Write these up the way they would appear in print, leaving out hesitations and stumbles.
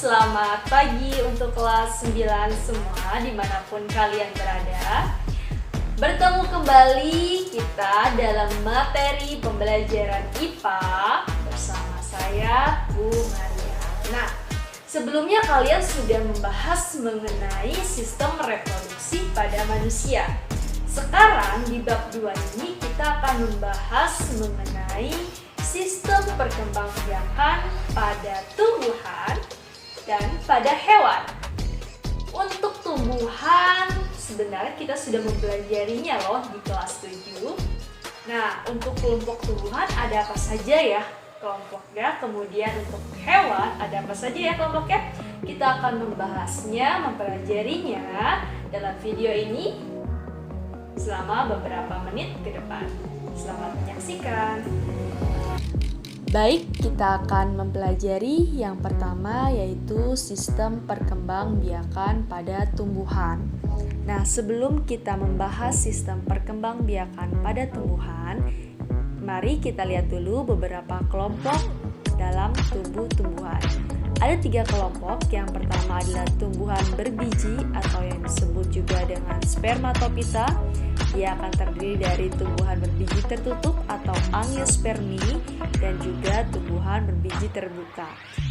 selamat pagi untuk kelas 9 semua dimanapun kalian berada. Bertemu kembali kita dalam materi pembelajaran IPA bersama saya, Bu Maria. Nah, sebelumnya kalian sudah membahas mengenai sistem reproduksi pada manusia. Sekarang di bab 2 ini kita akan membahas mengenai sistem perkembangbiakan pada tumbuhan dan pada hewan. Untuk tumbuhan sebenarnya kita sudah mempelajarinya loh di kelas 7. Nah, untuk kelompok tumbuhan ada apa saja ya kelompoknya, kemudian untuk hewan ada apa saja ya kelompoknya. Kita akan membahasnya, mempelajarinya dalam video ini selama beberapa menit ke depan. Selamat menyaksikan. Baik, kita akan mempelajari yang pertama yaitu sistem perkembangbiakan pada tumbuhan. Nah, sebelum kita membahas sistem perkembangbiakan pada tumbuhan, mari kita lihat dulu beberapa kelompok dalam tumbuh-tumbuhan. Ada 3 kelompok. Yang pertama adalah tumbuhan berbiji atau yang disebut juga dengan spermatopita. Dia akan terdiri dari tumbuhan berbiji tertutup atau angiospermi dan juga tumbuhan berbiji terbuka.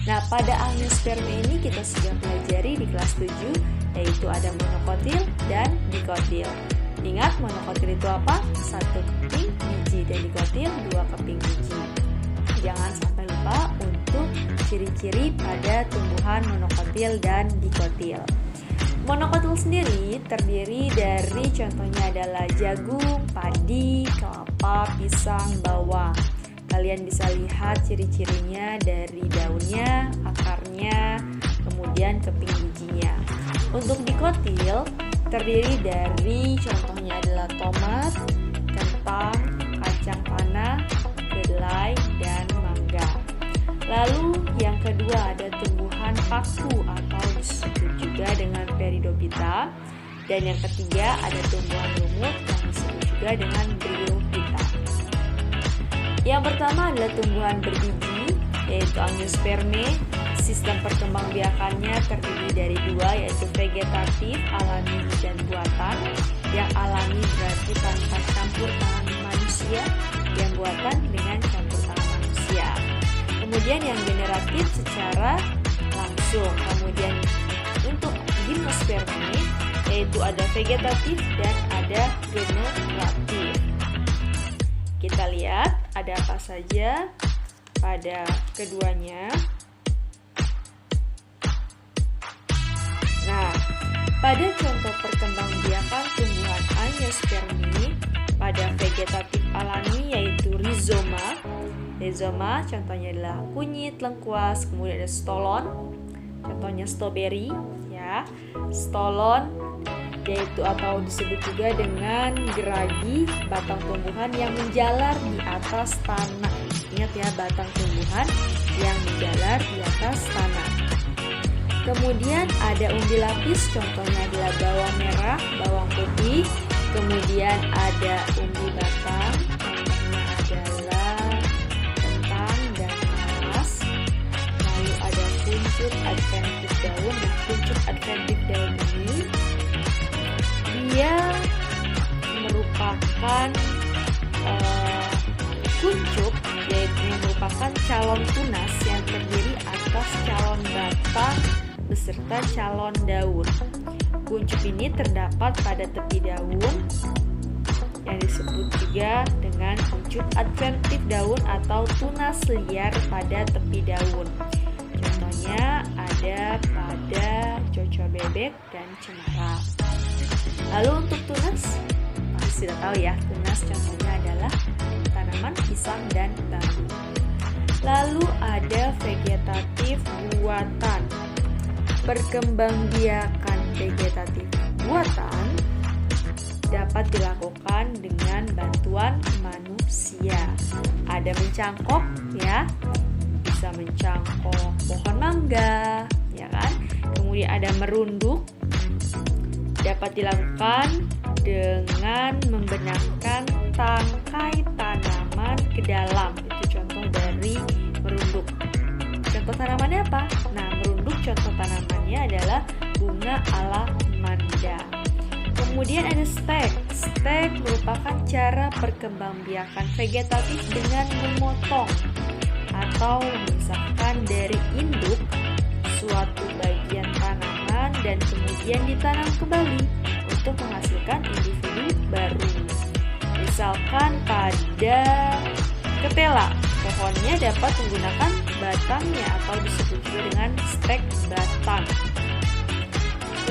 Nah, pada angiospermi ini kita sudah pelajari di kelas 7, yaitu ada monokotil dan dikotil. Ingat, monokotil itu apa? 1 keping biji dan dikotil 2 keping biji. Jangan sampai lupa untuk ciri-ciri pada tumbuhan monokotil dan dikotil. Monokotil sendiri terdiri dari contohnya adalah jagung, padi, kelapa, pisang, bawang. Kalian bisa lihat ciri-cirinya dari daunnya, akarnya, kemudian keping bijinya. Untuk dikotil terdiri dari contohnya adalah tomat, kentang, kacang tanah, kedelai, dan mangga. Lalu yang kedua ada tumbuhan paku atau disebut juga dengan peridopita. Dan yang ketiga ada tumbuhan lumut yang disebut juga dengan bryophyta. Yang pertama adalah tumbuhan berbiji yaitu angiosperme. Sistem perkembangbiakannya terdiri dari 2 yaitu vegetatif, alami, dan buatan. Yang alami berarti tanpa campur tangan manusia, yang buatan dengan campur tangan manusia. Kemudian yang generatif secara langsung. Kemudian untuk gimnosperme yaitu ada vegetatif dan ada generatif. Kita lihat ada apa saja pada keduanya. Nah, pada contoh perkembangbiakan tumbuhan angiospermi pada vegetatif alami yaitu rizoma. Rizoma contohnya adalah kunyit, lengkuas, kemudian ada stolon. Contohnya strawberry ya. Stolon yaitu atau disebut juga dengan geragi, batang tumbuhan yang menjalar di atas tanah. Ingat ya, batang tumbuhan yang menjalar di atas tanah. Kemudian ada umbi lapis, contohnya adalah bawang merah, bawang putih. Kemudian ada umbi batang, contohnya adalah kentang dan nanas. Lalu ada kuncup adventif daun. Nah, kuncup adventif daun ini dia merupakan kuncup, yaitu merupakan calon tunas yang terdiri atas calon batang beserta calon daun. Kuncup ini terdapat pada tepi daun yang disebut juga dengan kuncup adventif daun atau tunas liar pada tepi daun. Contohnya ada pada cocor bebek dan cemara. Lalu untuk tunas, pasti sudah tahu ya, tunas contohnya adalah tanaman pisang dan bambu. Lalu ada vegetatif buatan. Perkembangbiakan vegetatif buatan dapat dilakukan dengan bantuan manusia. Ada mencangkok ya, bisa mencangkok pohon mangga, ya kan? Kemudian ada merunduk, dapat dilakukan dengan membenamkan tangkai tanaman ke dalam. Itu contoh dari merunduk. Contoh tanamannya apa? Nah, merunduk contoh tanamannya adalah bunga alamanda. Kemudian ada stek. Stek merupakan cara perkembangbiakan vegetatif dengan memotong atau memisahkan dari induk suatu bagian tanaman dan kemudian ditanam kembali untuk menghasilkan individu baru. Misalkan pada ketela, pohonnya dapat menggunakan batangnya atau disebut juga dengan stek batang.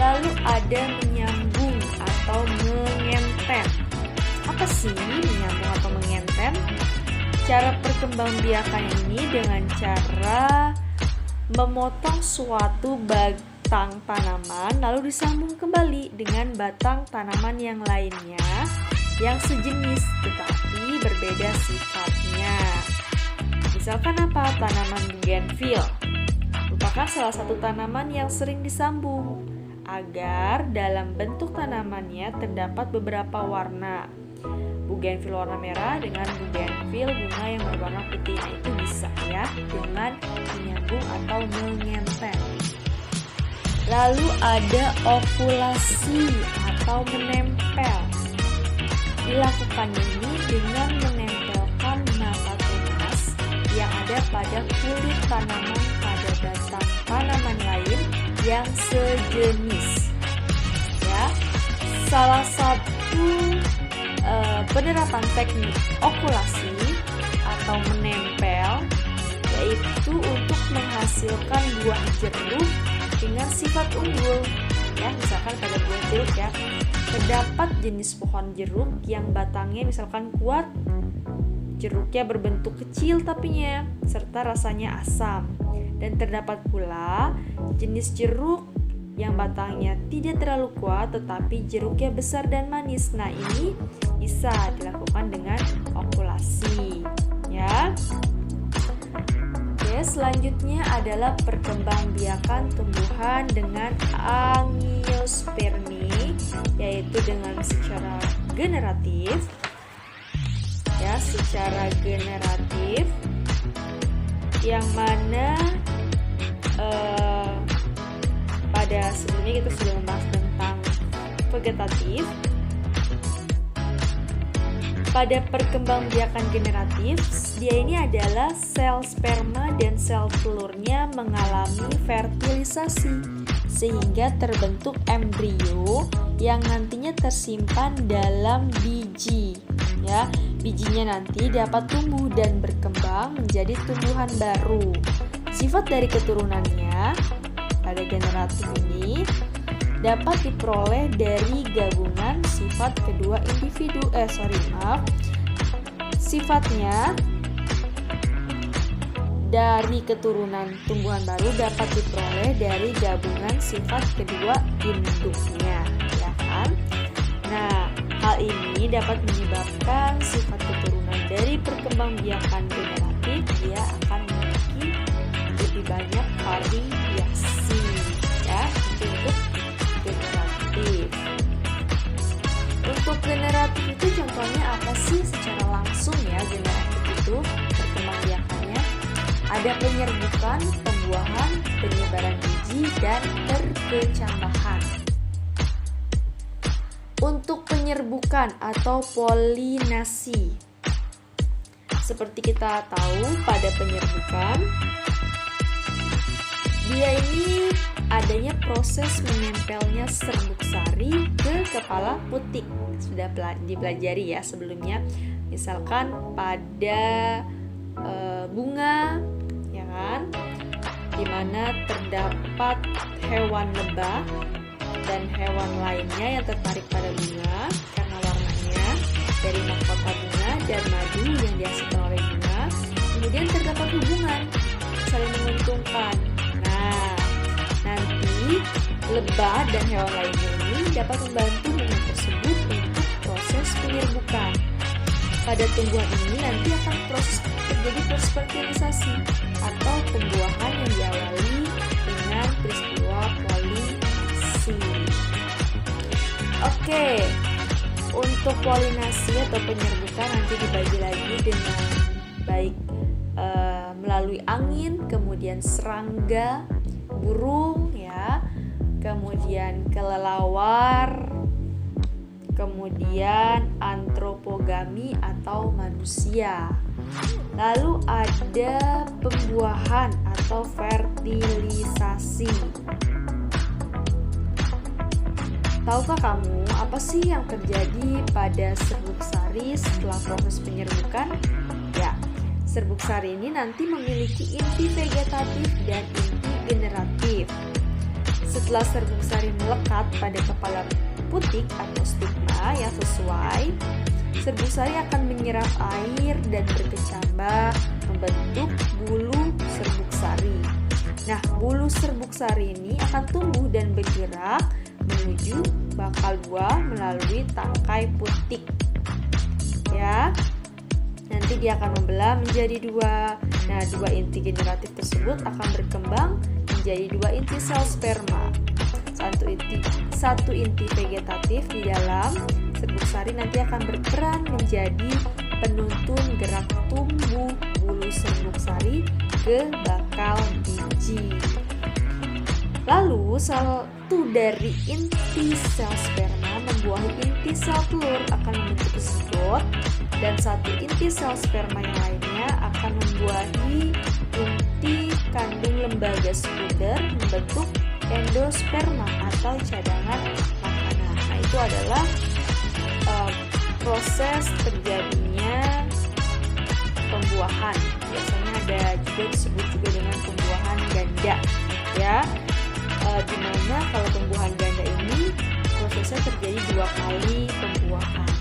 Lalu ada menyambung atau mengenten. Apa sih menyambung atau mengenten? Cara perkembangbiakan ini dengan cara memotong suatu batang tanaman lalu disambung kembali dengan batang tanaman yang lainnya yang sejenis tetapi berbeda sifatnya. Misalkan apa? Tanaman bougainville merupakan salah satu tanaman yang sering disambung agar dalam bentuk tanamannya terdapat beberapa warna. Bougainville warna merah dengan bougainville bunga yang berwarna putih, itu bisa ya dengan menyambung atau mengenten. Lalu ada okulasi atau menempel. Dilakukan ini dengan menempelkan mata tunas yang ada pada kulit tanaman pada batang tanaman lain yang sejenis. Ya, salah satu penerapan teknik okulasi atau menempel yaitu untuk menghasilkan buah jeruk dengan sifat unggul. Ya, misalkan pada buah jeruk ya, terdapat jenis pohon jeruk yang batangnya misalkan kuat, jeruknya berbentuk kecil tapinya, serta rasanya asam. Dan terdapat pula jenis jeruk yang batangnya tidak terlalu kuat tetapi jeruknya besar dan manis. Nah, ini bisa dilakukan dengan okulasi ya. Oke, selanjutnya adalah perkembangbiakan tumbuhan dengan angiospermi, yaitu dengan secara generatif ya, secara generatif yang mana pada sebelumnya kita sudah membahas tentang vegetatif. Pada perkembangbiakan generatif, dia ini adalah sel sperma dan sel telurnya mengalami fertilisasi sehingga terbentuk embrio yang nantinya tersimpan dalam biji. Ya, bijinya nanti dapat tumbuh dan berkembang menjadi tumbuhan baru. Sifat dari keturunannya pada generatif ini dapat diperoleh dari gabungan sifat kedua individu. Sifatnya dari keturunan tumbuhan baru dapat diperoleh dari gabungan sifat kedua induknya, ya kan? Nah, hal ini dapat menyebabkan sifat keturunan dari perkembangbiakan generatif dia akan memiliki lebih banyak variasi ya untuk generatif. Untuk generatif itu contohnya apa sih secara langsung ya? Generatif itu perkembangbiakannya ada penyerbukan, pembuahan, penyebaran biji, dan perkecambahan. Untuk penyerbukan atau polinasi, seperti kita tahu pada penyerbukan, dia ini adanya proses menempelnya serbuk sari ke kepala putik. Sudah dipelajari ya sebelumnya. Misalkan pada bunga, ya kan, dimana terdapat hewan lebah dan hewan lainnya yang tertarik pada bunga karena warnanya dari mahkota bunga dan madu yang dihasilkan oleh bunga, kemudian terdapat hubungan saling menguntungkan. Nah, nanti lebah dan hewan lainnya ini dapat membantu bunga tersebut untuk proses penyerbukan. Pada tumbuhan ini nanti akan terjadi proses fertilisasi atau pembuahan yang diawali dengan peristiwa polinasi. Oke, untuk polinasi atau penyerbukan nanti dibagi lagi dengan baik melalui angin, kemudian serangga, burung ya, kemudian kelelawar, kemudian antropogami atau manusia. Lalu ada pembuahan atau fertilisasi. Tahukah kamu apa sih yang terjadi pada serbuk sari setelah proses penyerbukan? Ya, serbuk sari ini nanti memiliki inti vegetatif dan inti generatif. Setelah serbuk sari melekat pada kepala putik atau stigma yang sesuai, serbuk sari akan menyerap air dan berkecambah membentuk bulu serbuk sari. Nah, bulu serbuk sari ini akan tumbuh dan bergerak menuju bakal buah melalui tangkai putik. Ya, nanti dia akan membelah menjadi dua. Nah, dua inti generatif tersebut akan berkembang menjadi dua inti sel sperma. Satu inti vegetatif di dalam serbuk sari nanti akan berperan menjadi penuntun gerak tumbuh bulu serbuk sari ke bakal biji. Lalu satu dari inti sel sperma membuahi inti sel telur akan membentuk zigot, dan satu inti sel sperma yang lainnya akan membuahi inti kandung lembaga sekunder membentuk endosperma atau cadangan makanan. Nah, itu adalah proses terjadinya pembuahan. Biasanya ada juga disebut juga dengan pembuahan ganda, ya. Dimana kalau pembuahan ganda ini prosesnya terjadi 2 kali pembuahan.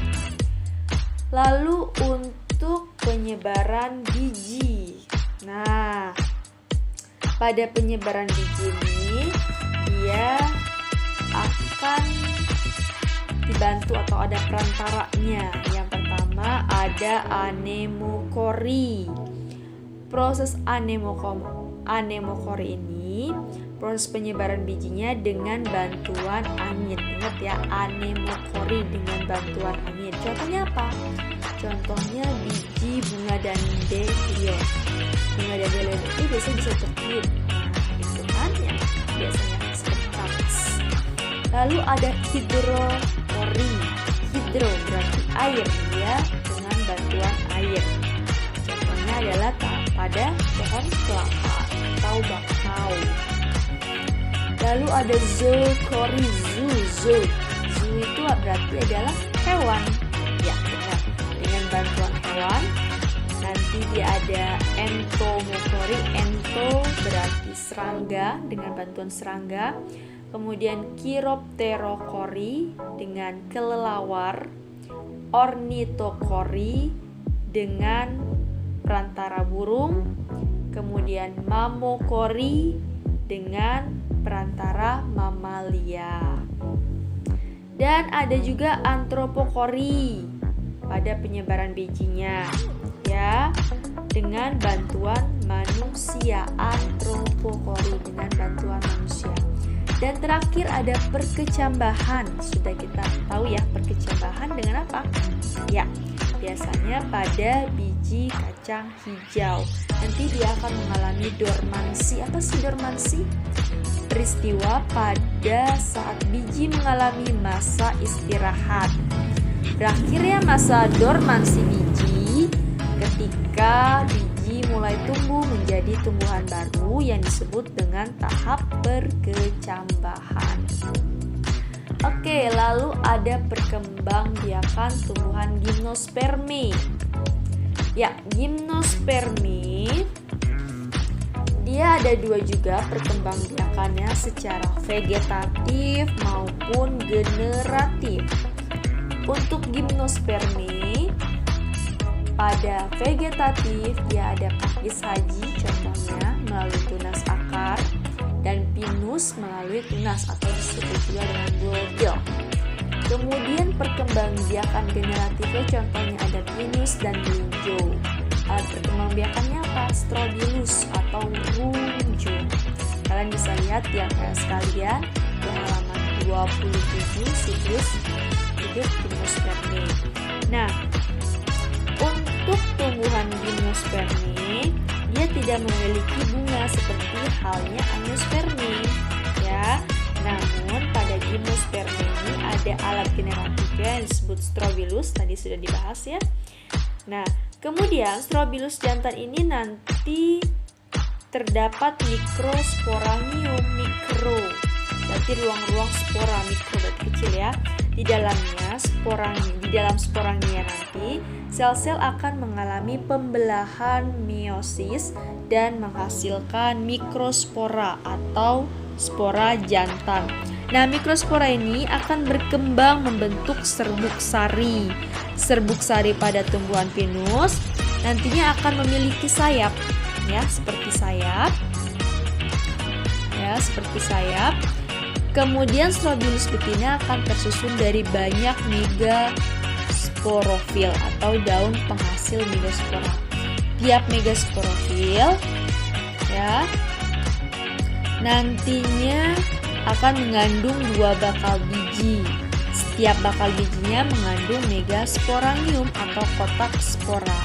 Lalu untuk penyebaran biji. Nah, pada penyebaran biji ini dia akan dibantu atau ada perantaranya. Yang pertama ada anemokori. Proses anemokori ini proses penyebaran bijinya dengan bantuan angin. Ingat ya, anemokori dengan bantuan angin. Contohnya apa? Contohnya biji bunga dandelion. Bunga dandelion itu biasanya bisa tercium. Itu kan yang biasanya seperti kapas. Lalu ada hidrokori. Hidro berarti air ya, dengan bantuan air. Contohnya adalah pada pohon kelapa atau bakau. Lalu ada zookori. Zoo itu berarti adalah hewan. Ya, benar. Dengan bantuan hewan. Nanti dia ada entomokori. Ento berarti serangga, dengan bantuan serangga. Kemudian chiropterokori dengan kelelawar. Ornitokori dengan perantara burung. Kemudian mamokori dengan perantara mamalia. Dan ada juga antropokori pada penyebaran bijinya, ya, dengan bantuan manusia. Antropokori dengan bantuan manusia. Dan terakhir ada perkecambahan. Sudah kita tahu ya, perkecambahan dengan apa? Ya, biasanya pada biji kacang hijau. Nanti dia akan mengalami dormansi. Apa sih dormansi? Peristiwa pada saat biji mengalami masa istirahat. Berakhirnya masa dormansi biji ketika biji mulai tumbuh menjadi tumbuhan baru yang disebut dengan tahap perkecambahan. Oke, lalu ada perkembangbiakan tumbuhan gimnosperme. Ya, gimnosperme dia ada dua juga perkembangbiakannya, secara vegetatif maupun generatif. Untuk gimnosperme pada vegetatif dia ada pakis haji contohnya melalui tunas akar, dan pinus melalui tunas atau disebut juga dengan bulbil. Kemudian perkembangbiakan generatifnya contohnya ada pinus dan melinjo. Perkembangbiakannya apa? Strobilus atau runjo. Kalian bisa lihat ya kayak sekalian di halaman 27 siklus hidup gimnosperme. Nah, untuk tumbuhan gimnosperme dia tidak memiliki bunga seperti halnya angiospermae ya. Namun pada gimnospermae ini ada alat generatifnya yang disebut strobilus, tadi sudah dibahas ya. Nah, kemudian strobilus jantan ini nanti terdapat mikrosporangium mikro, berarti ruang-ruang spora, mikro berarti kecil ya. Di dalam sporangia nanti sel-sel akan mengalami pembelahan meiosis dan menghasilkan mikrospora atau spora jantan. Nah, mikrospora ini akan berkembang membentuk serbuk sari. Serbuk sari pada tumbuhan pinus nantinya akan memiliki sayap ya, seperti sayap. Ya, seperti sayap. Kemudian strobilus betina akan tersusun dari banyak megasporofil atau daun penghasil megaspora. Tiap megasporofil ya nantinya akan mengandung 2 bakal biji. Setiap bakal bijinya mengandung megasporangium atau kotak spora.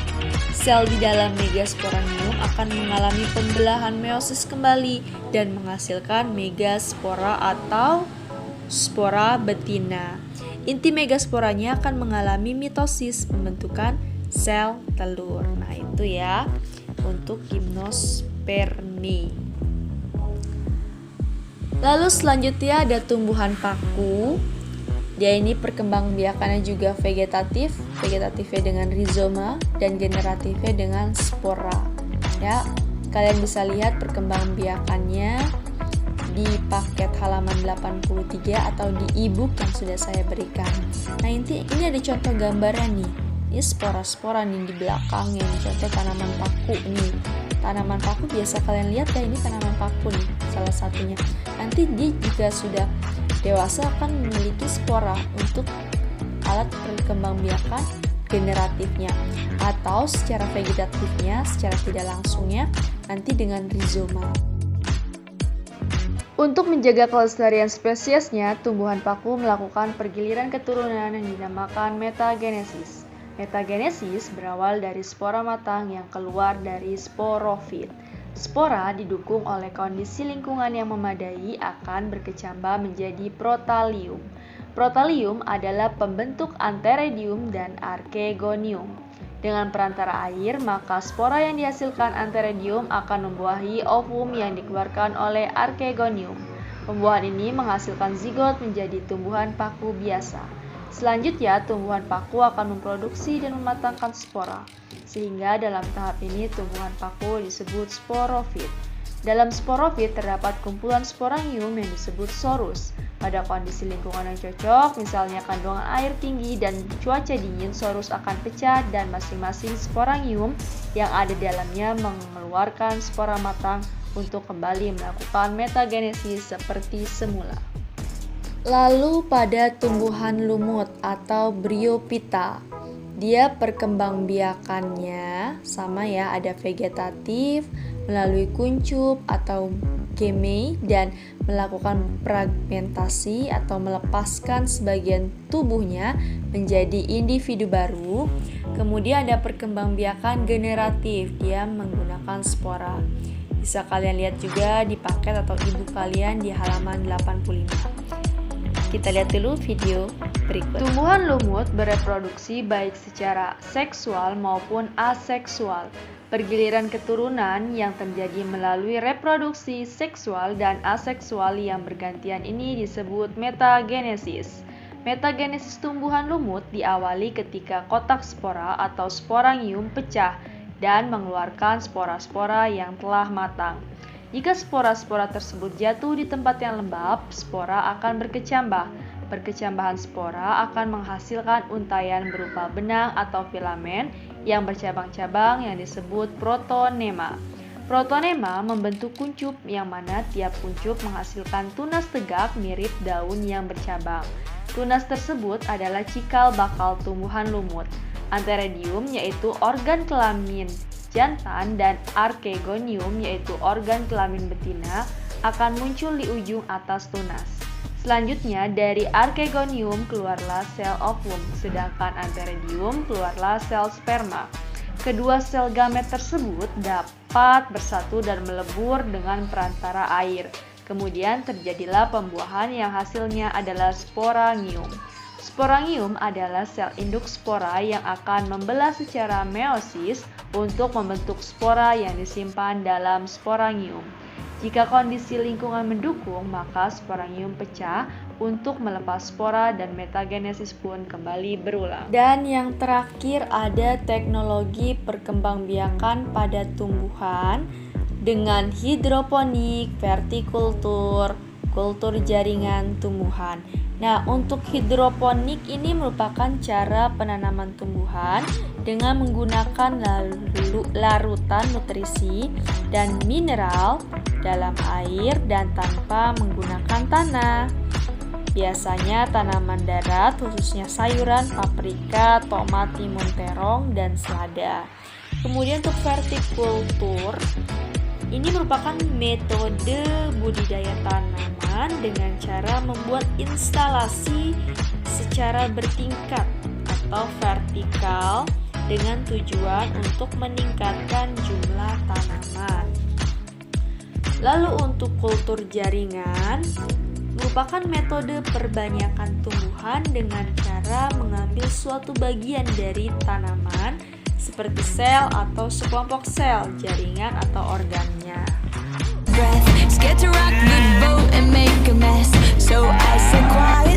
Sel di dalam megasporangium akan mengalami pembelahan meiosis kembali dan menghasilkan megaspora atau spora betina. Inti megasporanya akan mengalami mitosis, pembentukan sel telur. Nah, itu ya untuk gimnospermae. Lalu selanjutnya ada tumbuhan paku. Dia ini perkembangbiakannya juga vegetatifnya dengan rizoma dan generatifnya dengan spora. Ya, kalian bisa lihat perkembangbiakannya di paket halaman 83 atau di e-book yang sudah saya berikan. Nah, ini ada contoh gambarnya nih. Ini spora-spora nih di belakang yang contoh tanaman paku nih. Tanaman paku biasa kalian lihat ya, ini tanaman paku nih salah satunya. Nanti dia jika sudah dewasa akan memiliki spora untuk alat perkembangbiakan generatifnya, atau secara vegetatifnya, secara tidak langsungnya nanti dengan rizoma. Untuk menjaga kelestarian spesiesnya, tumbuhan paku melakukan pergiliran keturunan yang dinamakan metagenesis. Metagenesis berawal dari spora matang yang keluar dari sporofit. Spora didukung oleh kondisi lingkungan yang memadai akan berkecambah menjadi protalium. Protalium adalah pembentuk antheridium dan archegonium. Dengan perantara air, maka spora yang dihasilkan antheridium akan membuahi ovum yang dikeluarkan oleh archegonium. Pembuahan ini menghasilkan zigot menjadi tumbuhan paku biasa. Selanjutnya, tumbuhan paku akan memproduksi dan mematangkan spora. Sehingga dalam tahap ini tumbuhan paku disebut sporofit. Dalam sporofit terdapat kumpulan sporangium yang disebut sorus. Pada kondisi lingkungan yang cocok, misalnya kandungan air tinggi dan cuaca dingin, sorus akan pecah dan masing-masing sporangium yang ada di dalamnya mengeluarkan spora matang untuk kembali melakukan metagenesis seperti semula. Lalu pada tumbuhan lumut atau bryophyta, dia perkembangbiakannya sama ya, ada vegetatif melalui kuncup atau geme dan melakukan fragmentasi atau melepaskan sebagian tubuhnya menjadi individu baru. Kemudian ada perkembangbiakan generatif, dia menggunakan spora. Bisa kalian lihat juga di paket atau e-book kalian di halaman 85. Kita lihat dulu video berikut. Tumbuhan lumut bereproduksi baik secara seksual maupun aseksual. Pergiliran keturunan yang terjadi melalui reproduksi seksual dan aseksual yang bergantian ini disebut metagenesis. Metagenesis tumbuhan lumut diawali ketika kotak spora atau sporangium pecah dan mengeluarkan spora-spora yang telah matang. Jika spora-spora tersebut jatuh di tempat yang lembab, spora akan berkecambah. Perkecambahan spora akan menghasilkan untaian berupa benang atau filamen yang bercabang-cabang yang disebut protonema. Protonema membentuk kuncup yang mana tiap kuncup menghasilkan tunas tegak mirip daun yang bercabang. Tunas tersebut adalah cikal bakal tumbuhan lumut. Antheridium yaitu organ kelamin jantan dan archegonium yaitu organ kelamin betina akan muncul di ujung atas tunas. Selanjutnya dari archegonium keluarlah sel ovum, sedangkan antheridium keluarlah sel sperma. Kedua sel gamet tersebut rapat, bersatu dan melebur dengan perantara air. Kemudian terjadilah pembuahan yang hasilnya adalah sporangium. Sporangium adalah sel induk spora yang akan membelah secara meiosis untuk membentuk spora yang disimpan dalam sporangium. Jika kondisi lingkungan mendukung, maka sporangium pecah untuk melepas spora dan metagenesis pun kembali berulang. Dan yang terakhir ada teknologi perkembangbiakan pada tumbuhan dengan hidroponik, vertikultur, kultur jaringan tumbuhan. Nah, untuk hidroponik ini merupakan cara penanaman tumbuhan dengan menggunakan larutan nutrisi dan mineral dalam air dan tanpa menggunakan tanah. Biasanya tanaman darat, khususnya sayuran, paprika, tomat, timun, terong, dan selada. Kemudian untuk vertikultur, ini merupakan metode budidaya tanaman dengan cara membuat instalasi secara bertingkat atau vertikal dengan tujuan untuk meningkatkan jumlah tanaman. Lalu untuk kultur jaringan, merupakan metode perbanyakan tumbuhan dengan cara mengambil suatu bagian dari tanaman seperti sel atau sekelompok sel, jaringan atau organnya. Scared to rock the boat and make a mess, so I said quiet.